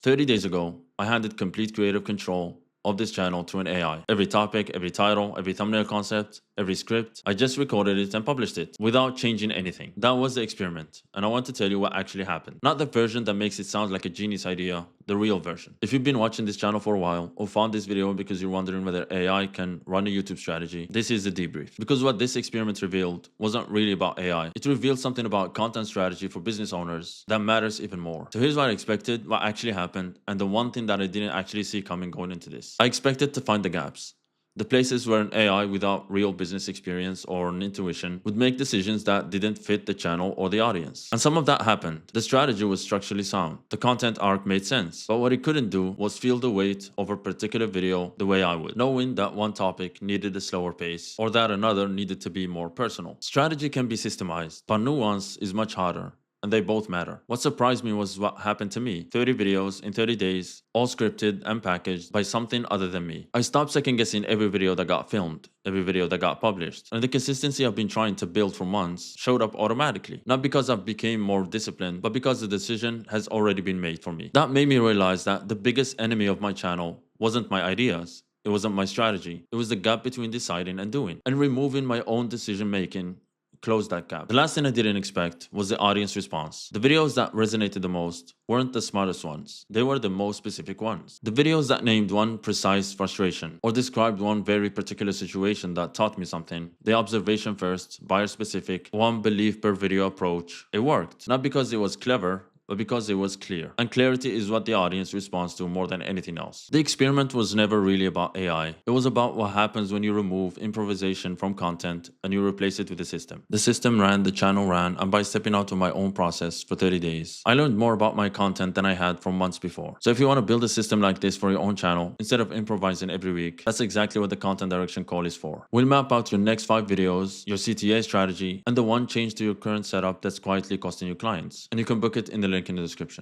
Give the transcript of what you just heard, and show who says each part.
Speaker 1: 30 days ago, I handed complete creative control of this channel to an AI. Every topic, every title, every thumbnail concept, every script, I just recorded it and published it without changing anything. That was the experiment, and I want to tell you what actually happened. Not the version that makes it sound like a genius idea, the real version. If you've been watching this channel for a while or found this video because you're wondering whether AI can run a YouTube strategy, this is the debrief. Because what this experiment revealed wasn't really about AI. It revealed something about content strategy for business owners that matters even more. So here's what I expected, what actually happened, and the one thing that I didn't actually see coming going into this. I expected to find the gaps. The places where an AI without real business experience or an intuition would make decisions that didn't fit the channel or the audience. And some of that happened. The strategy was structurally sound. The content arc made sense. But what it couldn't do was feel the weight of a particular video the way I would, knowing that one topic needed a slower pace or that another needed to be more personal. Strategy can be systemized, but nuance is much harder. And they both matter. What surprised me was what happened to me. 30 videos in 30 days, all scripted and packaged by something other than me. I stopped second guessing every video that got filmed, every video that got published. And the consistency I've been trying to build for months showed up automatically. Not because I've became more disciplined, but because the decision has already been made for me. That made me realize that the biggest enemy of my channel wasn't my ideas. It wasn't my strategy. It was the gap between deciding and doing. And removing my own decision making close that gap. The last thing I didn't expect was the audience response. The videos that resonated the most weren't the smartest ones. They were the most specific ones. The videos that named one precise frustration or described one very particular situation that taught me something. The observation first, buyer specific, one belief per video approach. It worked. Not because it was clever, but because it was clear. And clarity is what the audience responds to more than anything else. The experiment was never really about AI. It was about what happens when you remove improvisation from content and you replace it with a system. The system ran, the channel ran, and by stepping out of my own process for 30 days, I learned more about my content than I had from months before. So if you want to build a system like this for your own channel, instead of improvising every week, that's exactly what the content direction call is for. We'll map out your next 5 videos, your CTA strategy, and the one change to your current setup that's quietly costing you clients. And you can book it in the link in the description.